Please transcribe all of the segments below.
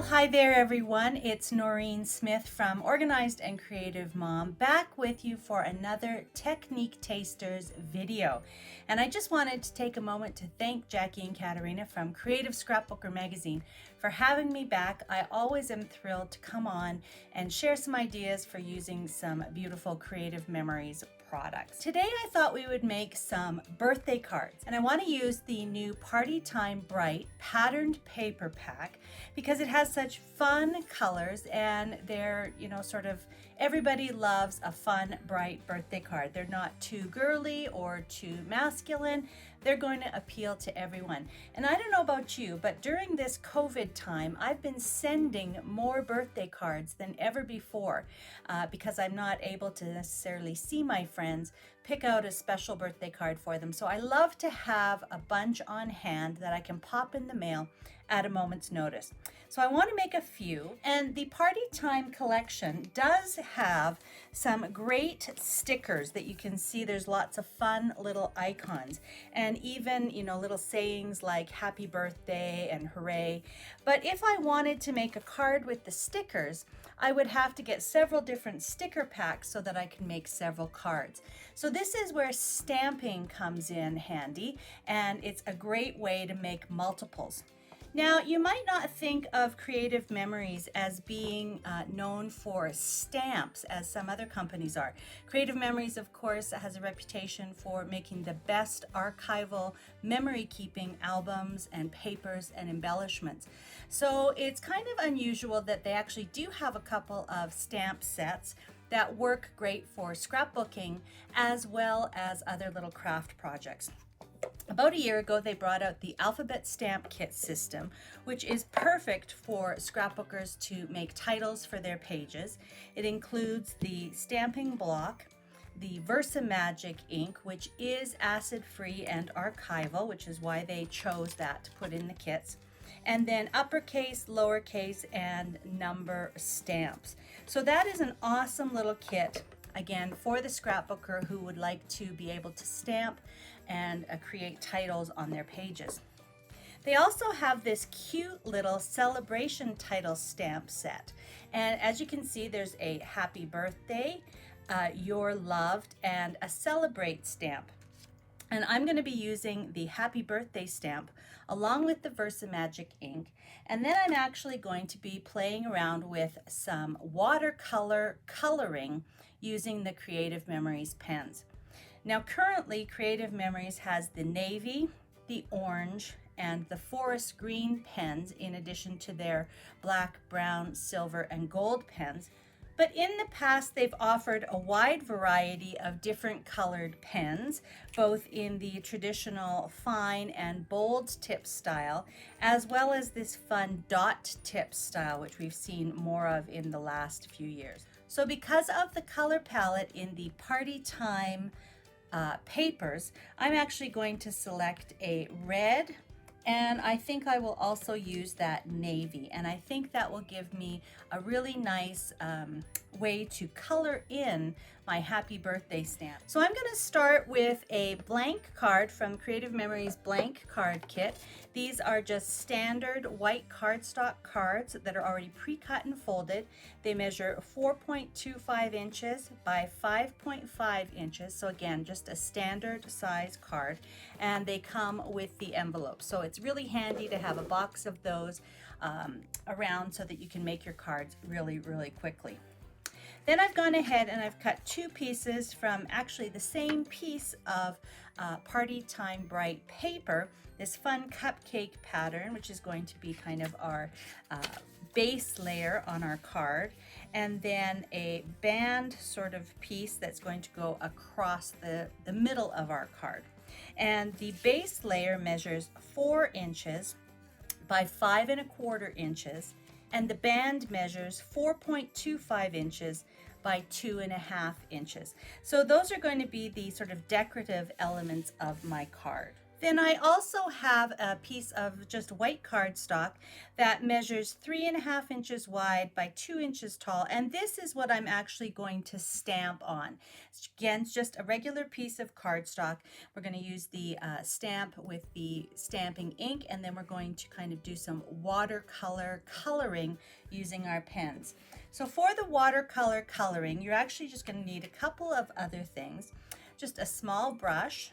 Hi there everyone, it's Noreen Smith from Organized and Creative Mom back with you for another Technique Tasters video. And I just wanted to take a moment to thank Jackie and Katerina from Creative Scrapbooker magazine for having me back. I always am thrilled to come on and share some ideas for using some beautiful Creative Memories products. Today I thought we would make some birthday cards, and I want to use the new Party Time Bright patterned paper pack because it has such fun colors and they're, sort of everybody loves a fun, bright birthday card. They're not too girly or too masculine. They're going to appeal to everyone. And I don't know about you, but during this COVID time, I've been sending more birthday cards than ever before because I'm not able to necessarily see my friends, pick out a special birthday card for them. So I love to have a bunch on hand that I can pop in the mail at a moment's notice. So I want to make a few, and the Party Time collection does have some great stickers that you can see. There's lots of fun little icons and even, little sayings like happy birthday and hooray. But if I wanted to make a card with the stickers, I would have to get several different sticker packs so that I can make several cards. So this is where stamping comes in handy, and it's a great way to make multiples. Now, you might not think of Creative Memories as being known for stamps as some other companies are. Creative Memories, of course, has a reputation for making the best archival memory-keeping albums and papers and embellishments. So it's kind of unusual that they actually do have a couple of stamp sets that work great for scrapbooking as well as other little craft projects. About a year ago, they brought out the Alphabet Stamp Kit system, which is perfect for scrapbookers to make titles for their pages. It includes the stamping block, the VersaMagic ink, which is acid-free and archival, which is why they chose that to put in the kits, and then uppercase, lowercase, and number stamps. So that is an awesome little kit, again, for the scrapbooker who would like to be able to stamp and create titles on their pages. They also have this cute little celebration title stamp set. And as you can see, there's a happy birthday, you're loved, and a celebrate stamp. And I'm going to be using the happy birthday stamp along with the VersaMagic ink. And then I'm actually going to be playing around with some watercolor coloring using the Creative Memories pens. Now currently Creative Memories has the navy, the orange, and the forest green pens in addition to their black, brown, silver, and gold pens. But in the past, they've offered a wide variety of different colored pens, both in the traditional fine and bold tip style, as well as this fun dot tip style, which we've seen more of in the last few years. So because of the color palette in the Party Time papers, I'm actually going to select a red, and I think I will also use that navy, and I think that will give me a really nice way to color in my happy birthday stamp. So I'm going to start with a blank card from Creative Memories blank card kit. These are just standard white cardstock cards that are already pre-cut and folded. They measure 4.25 inches by 5.5 inches. So again, just a standard size card, and they come with the envelope. So it's really handy to have a box of those around so that you can make your cards really, really quickly. Then I've gone ahead and I've cut two pieces from actually the same piece of Party Time Bright paper, this fun cupcake pattern, which is going to be kind of our base layer on our card, and then a band sort of piece that's going to go across the middle of our card. And the base layer measures 4 inches by 5.25 inches, and the band measures 4.25 inches by 2.5 inches. So those are going to be the sort of decorative elements of my card. Then I also have a piece of just white cardstock that measures 3.5 inches wide by 2 inches tall. And this is what I'm actually going to stamp on. Again, it's just a regular piece of cardstock. We're going to use the stamp with the stamping ink, and then we're going to kind of do some watercolor coloring using our pens. So for the watercolor coloring, you're actually just going to need a couple of other things. Just a small brush,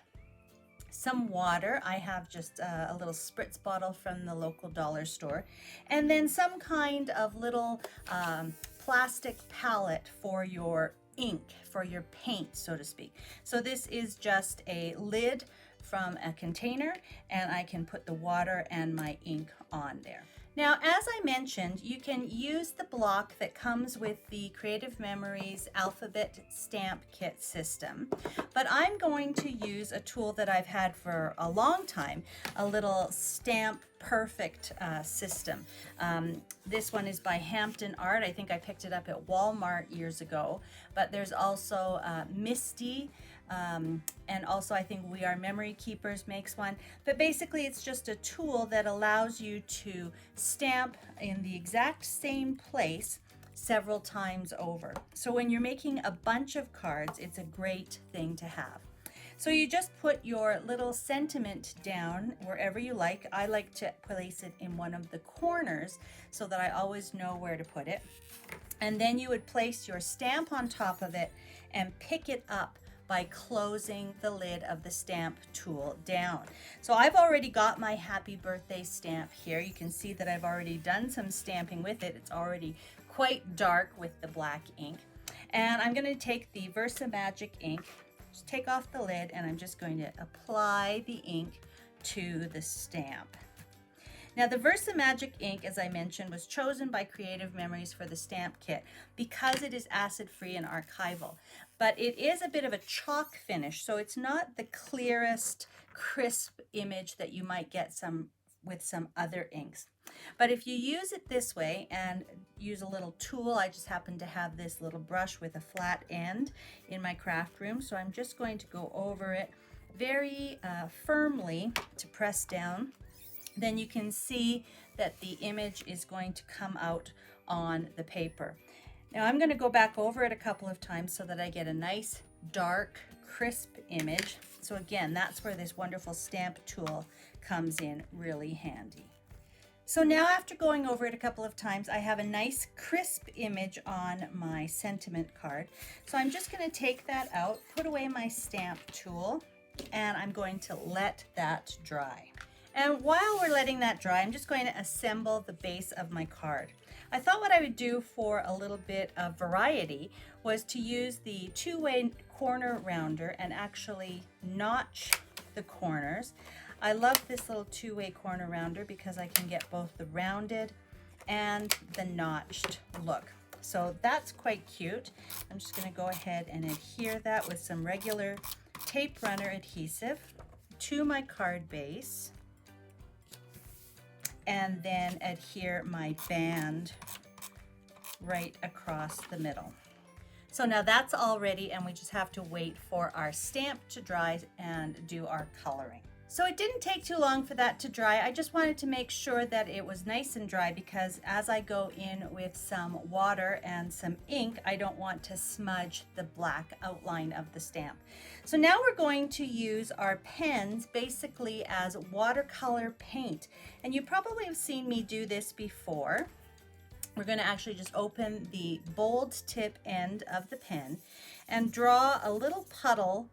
some water. I have just a little spritz bottle from the local dollar store, and then some kind of little plastic palette for your ink, for your paint, so to speak. So this is just a lid from a container, and I can put the water and my ink on there. Now, as I mentioned, you can use the block that comes with the Creative Memories Alphabet Stamp Kit system, but I'm going to use a tool that I've had for a long time, a little Stamp Perfect system. This one is by Hampton Art. I think I picked it up at Walmart years ago, but there's also Misty, and also I think We Are Memory Keepers makes one. But basically it's just a tool that allows you to stamp in the exact same place several times over. So when you're making a bunch of cards, it's a great thing to have. So you just put your little sentiment down wherever you like. I like to place it in one of the corners so that I always know where to put it. And then you would place your stamp on top of it and pick it up by closing the lid of the stamp tool down. So I've already got my happy birthday stamp here. You can see that I've already done some stamping with it. It's already quite dark with the black ink. And I'm going to take the Versa Magic ink, just take off the lid, and I'm just going to apply the ink to the stamp. Now the Versa Magic ink, as I mentioned, was chosen by Creative Memories for the stamp kit because it is acid-free and archival. But it is a bit of a chalk finish, so it's not the clearest, crisp image that you might get with some other inks. But if you use it this way and use a little tool, I just happen to have this little brush with a flat end in my craft room, so I'm just going to go over it very firmly to press down. Then you can see that the image is going to come out on the paper. Now I'm going to go back over it a couple of times so that I get a nice, dark, crisp image. So again, that's where this wonderful stamp tool comes in really handy. So now after going over it a couple of times, I have a nice crisp image on my sentiment card. So I'm just going to take that out, put away my stamp tool, and I'm going to let that dry. And while we're letting that dry, I'm just going to assemble the base of my card. I thought what I would do for a little bit of variety was to use the two-way corner rounder and actually notch the corners. I love this little two-way corner rounder because I can get both the rounded and the notched look. So that's quite cute. I'm just going to go ahead and adhere that with some regular tape runner adhesive to my card base, and then adhere my band right across the middle. So now that's all ready, and we just have to wait for our stamp to dry and do our coloring. So it didn't take too long for that to dry. I just wanted to make sure that it was nice and dry because as I go in with some water and some ink, I don't want to smudge the black outline of the stamp. So now we're going to use our pens basically as watercolor paint. And you probably have seen me do this before. We're going to actually just open the bold tip end of the pen and draw a little puddle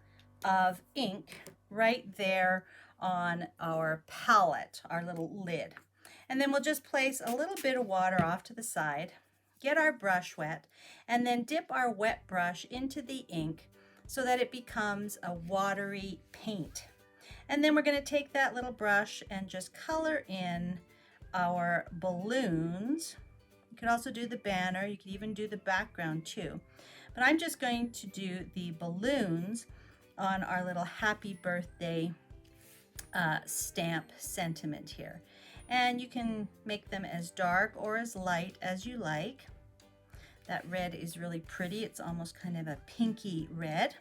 of ink right there on our palette, our little lid. And then we'll just place a little bit of water off to the side, get our brush wet, and then dip our wet brush into the ink so that it becomes a watery paint. And then we're going to take that little brush and just color in our balloons. You could also do the banner, you could even do the background too. But I'm just going to do the balloons on our little happy birthday stamp sentiment here. And you can make them as dark or as light as you like. That red is really pretty. It's almost kind of a pinky red.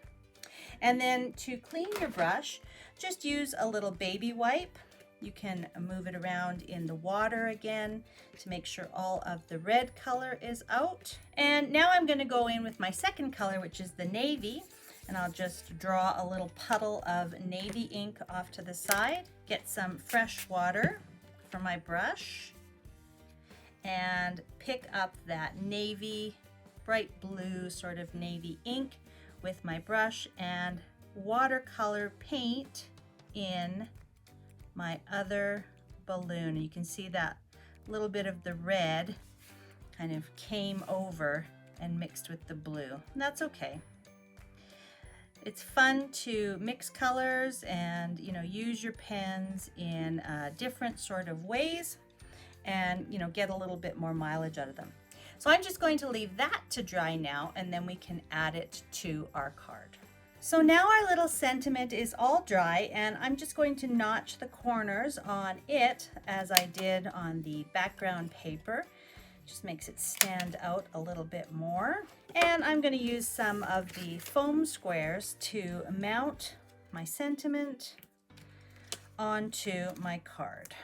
And then to clean your brush, just use a little baby wipe. You can move it around in the water again to make sure all of the red color is out. And now I'm going to go in with my second color, which is the navy. And I'll just draw a little puddle of navy ink off to the side. Get some fresh water for my brush and pick up that navy, bright blue sort of navy ink with my brush and watercolor paint in my other balloon. You can see that little bit of the red kind of came over and mixed with the blue. And that's okay. It's fun to mix colors and, use your pens in different sort of ways and, get a little bit more mileage out of them. So I'm just going to leave that to dry now, and then we can add it to our card. So now our little sentiment is all dry, and I'm just going to notch the corners on it as I did on the background paper. Just makes it stand out a little bit more. And I'm going to use some of the foam squares to mount my sentiment onto my card.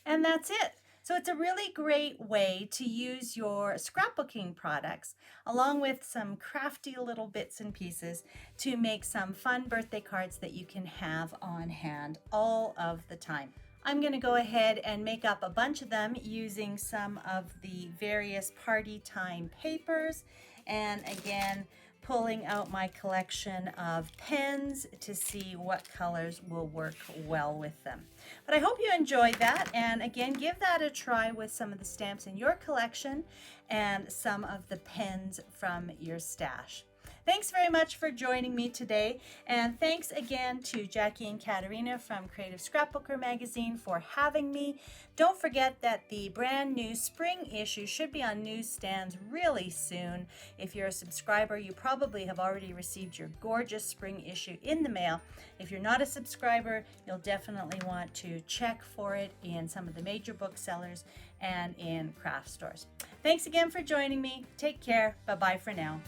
And that's it. So it's a really great way to use your scrapbooking products along with some crafty little bits and pieces to make some fun birthday cards that you can have on hand all of the time. I'm going to go ahead and make up a bunch of them using some of the various party time papers, and again pulling out my collection of pens to see what colors will work well with them. But I hope you enjoyed that, and again, give that a try with some of the stamps in your collection and some of the pens from your stash. Thanks very much for joining me today, and thanks again to Jackie and Katerina from Creative Scrapbooker magazine for having me. Don't forget that the brand new spring issue should be on newsstands really soon. If you're a subscriber, you probably have already received your gorgeous spring issue in the mail. If you're not a subscriber, you'll definitely want to check for it in some of the major booksellers and in craft stores. Thanks again for joining me. Take care. Bye-bye for now.